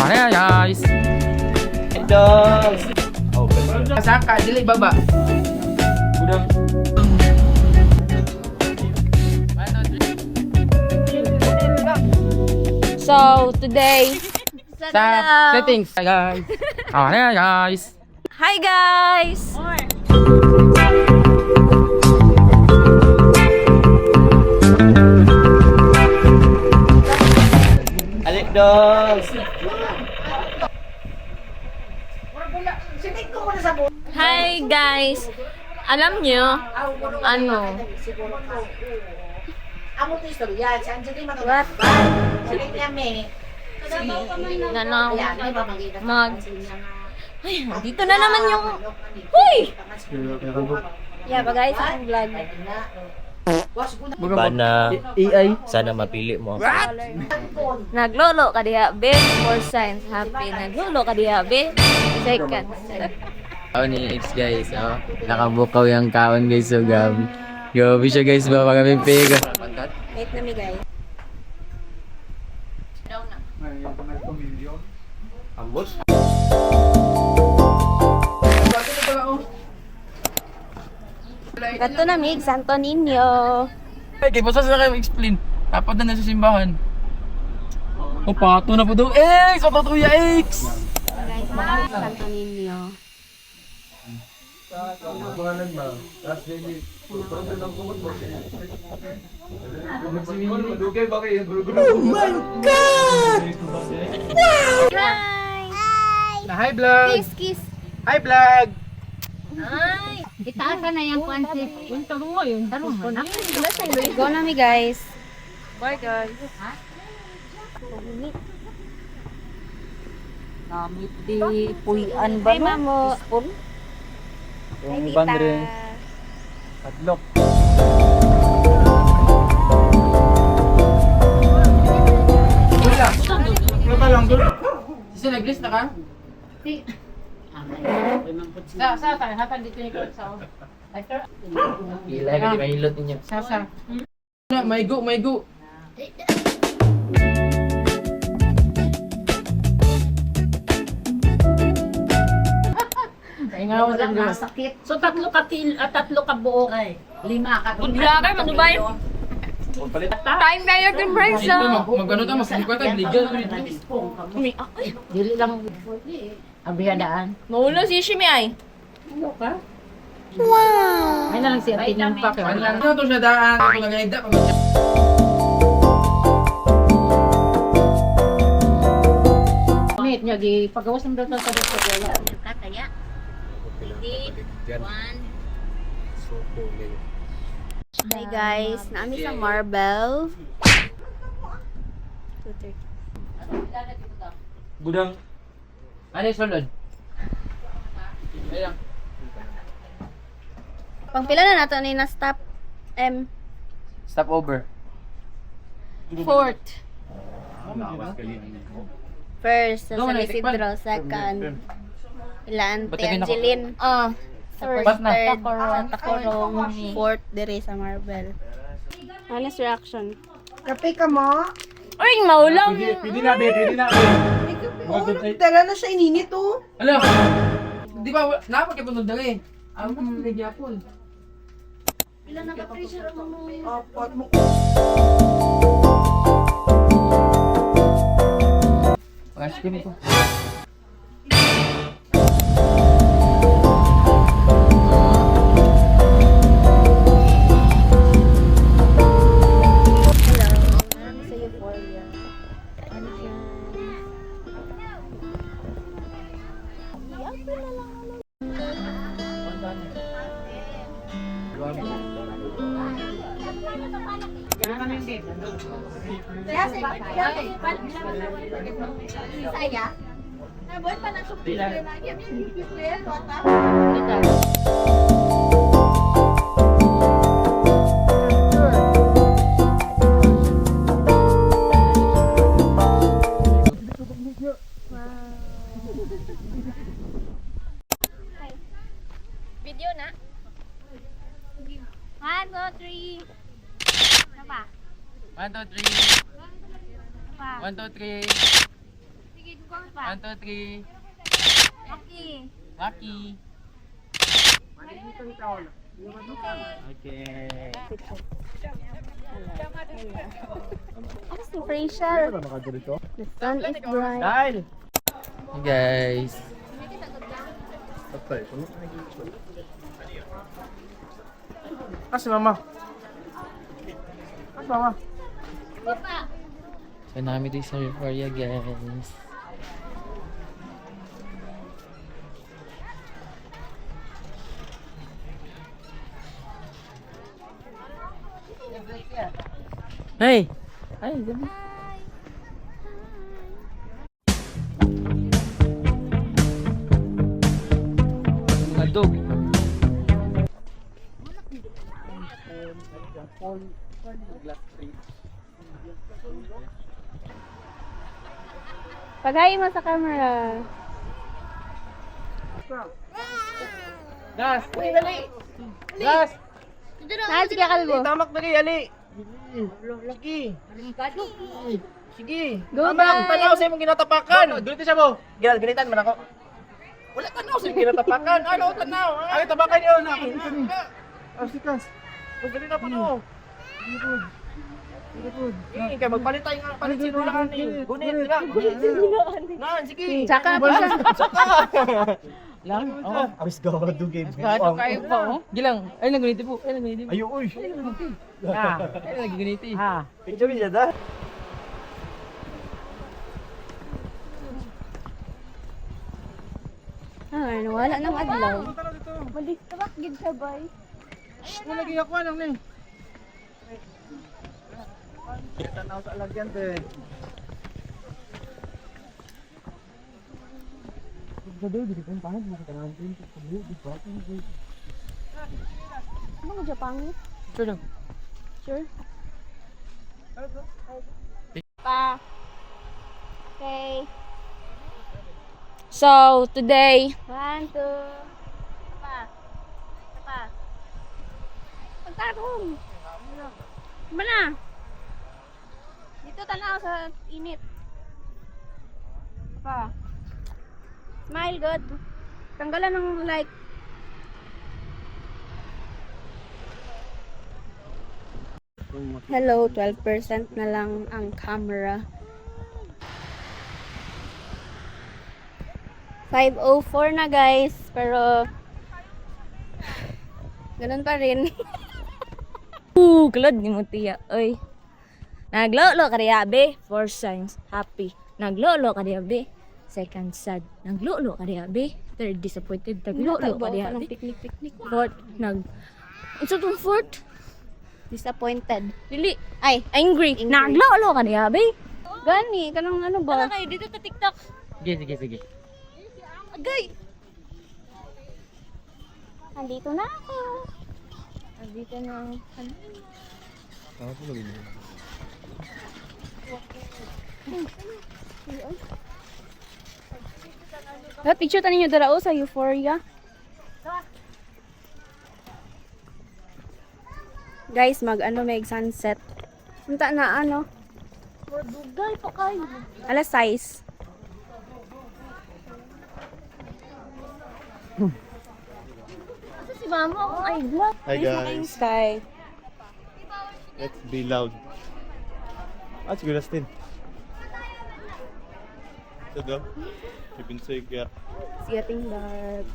Ayan guys. Dog. Saka, dili baba. Budang. So, today, Sa settings. Hi guys. Ayan guys. Hi guys! Alik dog. Hi guys! Alam nyo, ano? Amo to istorya, si Angeline What? Sige niya me. Nanaw. Ayan, may babanggitan. Ay, dito na naman yung... Huy! Yeah, bagay sa aking vlog. Bana. AI. Sana mapili mo. Naglolo ka diha, be. 4 signs, happy. Naglolo ka diha, be. Second. Kaon ni X guys. Oh. Nakabukaw yung kaon guys. So gabi siya guys. Ba kami pega. Wait na mi guys. Ambos. Gato na mi, Santo Niño. Okay, basta sa kayo explain. Dapat na nasa simbahan. O pato na po daw. X! Pato tuya X! Guys, Santo Niño. Hi! Hi vlog! Kiss, kiss. Hi vlog! Ay! Itaas na yung kwansit. Yung tarong mo yun. Tarong mo na. Go na mi guys. Bye guys. Namit di puyan ba Bye mamo. Spoon? Hi Yung tita. bandre. Tatlok. Ano ka lang doon? Sisi nag-list na ka? Sa tayo. Hatan dito yung sa Ilay ka di mahilot ninyo. Sa. May go. Wala masakit. So tatlo ka buo. Lima ka. Vlogger, manubay. Time tayo kung break Ito, mag-ano tayo, mas-likwat tayo, legal. Dili lang. Abiyadaan. Maulo si Shimi ay. Ay na lang siya tinimpa. Ano lang ito siya daan, ito lang gaida. Mate niya di pagawas ng dato sa dato. Kataya. Hi guys, naami sa Marble. 2:30. Budang. Ano yung sulod? Ayan. Pangpila na nato ni na stop Stop over. Fourth. First, sa No, San wala, Isidro. tikpan. Second, Ilante Ba't tingin ako? Angeline. First, Ba't na? third, sa Tacorong. Fourth, dire sa Marble. Honest reaction. Kape ka mo? Uy, maulang! Pwede na. Dala na siya ininit oh. Alam, di ba, napagkapunod na eh. Ano ba ng nagyapon? Apat mo. Pag-askin ko. Sa Euphoria. Ano yan? Saya? Nabuhay pa na supli na yan. Video na. 1, 2, 3. Ano pa? 1, 2, 3. Ano pa? 1, 2, 3. Sige, gawin pa. 1, 2, 3. Lucky. Lucky. Okay. Ano si Rachel? The sun is bright. Dahil. Hey guys. Kasi mama. Kasi mama. So namin dito sa Euphoria guys. Hey! Ay, gabi. Mga dog. Paghain mo sa camera. Gas! Dali, dali! Gas! Ah, sige, kalbo. Tamak dali, ali! Laki! Sige! Go, Tamak, guys. tanaw sa imong ginatapakan! Ganito siya mo! Ginitan man ako. Wala tanaw sa imong ginatapakan! Ano, tanaw! Ay, tapakan yun! Asikas! Ganito na po no! Sige, kaya magpalit tayo nga palit sinulaan eh. Gunit nila. Gunit sinulaan eh. Nan, sige. Tsaka pa siya. Lang? Oo. Abis gawa dugay. Kado kayo pa oh. Gilang. Ay, naguniti po. Ay, naguniti po. Ayo, uy. Ay, naguniti. Ha. Picture niya da. Ah, wala nang adlaw. Malis ka ba? Gid ka ba? Wala lagi ako lang ni. Tanaw sa lagyan te. Ano mo Japan? Sure lang. Sure. Pa. Okay. So, today, 1, 2, pa. Pagtarong. Mana? Dito tanaw sa init. Pa. Smile good. Tanggalan ng like. Hello, 12% na lang ang camera. 5:04 na guys, pero ganun pa rin. Kulod ni mo tiya, oy. Naglolo ka diya be, first signs happy. Naglolo ka diya be, second sad. Naglolo ka diya be, third disappointed. Naglolo ka diya be, fourth unsa tong fourth? Disappointed. Dili, ay angry. Naglolo ka diya be. Gani, kanang ano ba? Ano kayo dito sa TikTok? Sige. Agay! Andito na ako. Andito na ako. Picture tayo niyo darao sa Euphoria. Guys, may sunset. Punta na ano? Dugay pa kayo. Alas 6. Si mama akong eyeglass. Hi guys, Sky. let's be loud. Ah, siguro Justin. Ito daw. Ibig sabihin kaya. It's getting dark.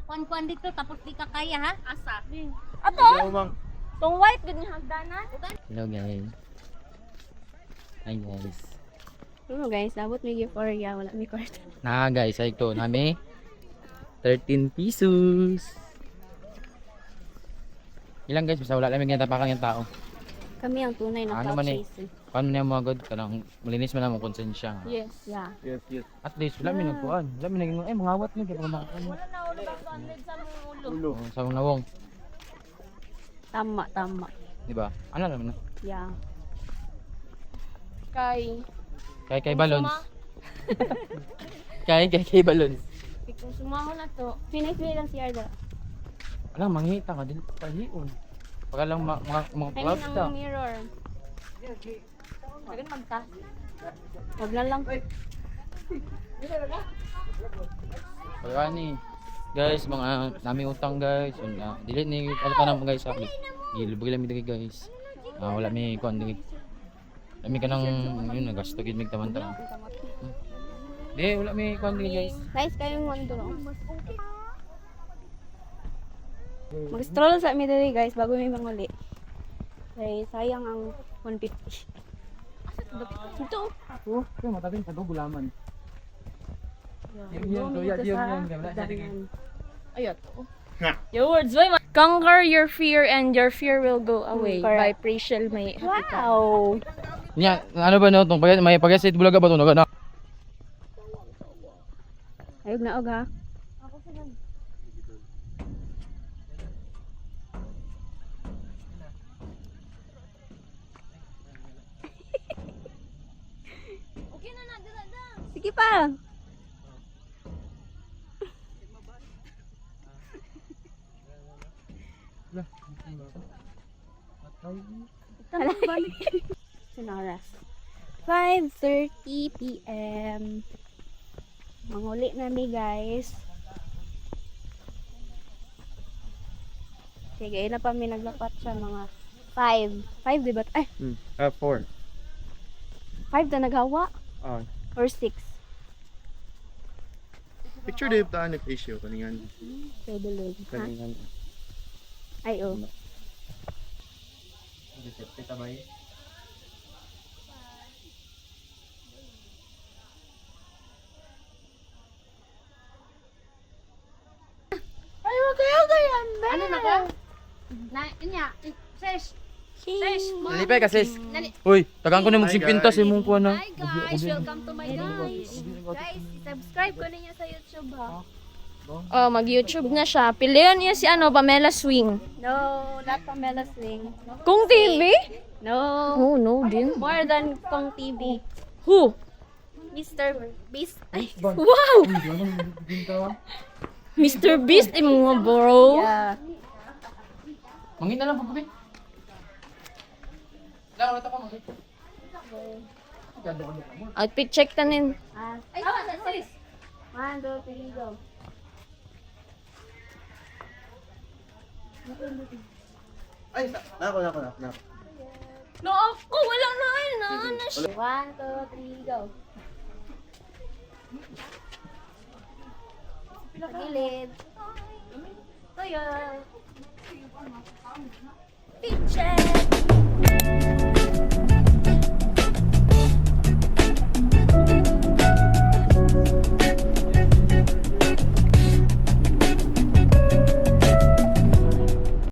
Kwan-kwan dito tapos di ka kaya ha? Asa? Ato? Hello, mang. Tong white gud ni hagdanan. Hello guys. Hi guys. Ano guys, labot may Euphoria, wala may kwarta. Na guys, ay ito nami 13 pesos. Ilang guys, basta wala lang yung tapakan yung tao. Kami ang tunay na Ano cloud man eh? chaser. Paano niya mga god? Kanang malinis man ang konsensya. Yes, yeah. Yes, yes. At least wala may nagkuhan. Wala may naging mga awat mo kaya makakuha. Wala na ulo ba sa mga ulo. Oh, sa mga nawong, Tama. di ba? Ano lang na? Yeah. Kay Kay balons. Kay balons. kung sumaho na to. Finish lang si Arda. Alam, manghita ka din pahion. Baka lang mga I vlog mean, ta. ang mirror. Huwag magka. Huwag na lang. Kaya ni guys, mga nami utang guys. Yun na. Dili ni ano ka naman guys sa akin. Gilbog lang mi diri guys. Wala mi kuan diri. Kami ka nang yun nagasto gid mig taman-taman. Di wala mi kuan diri guys. Nice kayong mundo. Mag-stroll sa amin dali guys bago may manguli. Kaya sayang ang 150. Ito. Oh, kaya matabing sa gulaman. Ayot. Your words, why? Conquer your fear and your fear will go away by Prachel May. Wow. Nya, ano ba no tong may pag-set bulaga ba to na? Ayog na og ha. Sige pa. Sinoras. 5:30 p.m. Manguli na mi guys. Sige, na pa mi naglapat sa mga 5. 5 diba? Ay, 4. 5 na naghawa? Ah. Or 6? Picture dito ta nag-issue kaningan. Pwede lang. Ha? Kaningan. Ay, oh. Kita ba eh? Ay, wag kayo ganyan, be. Ano na ka? Na, inya, sis. Dali pa kasi. Uy, tagaan ko na mag-50 sa imong kuan na. Hi guys, welcome to my guys. Guys, subscribe ko ninyo sa YouTube ha. Oh, mag-YouTube na siya. Pilihan niya si Pamela Swing. No, not Pamela Swing. Kung TV? No. Oh, no din. More than Kung TV. Who? Mr. Beast. Ay, wow! Mr. Beast mo bro. Yeah. Mangin na lang pagkabi. Lang ulit ako mangin. Outfit check tanin. Ay, sis. 1, 2, 3, go. Ay, nako. No, ako wala na na siya. 1, 2, 3, go. Pagilid. Toyo. Fit check.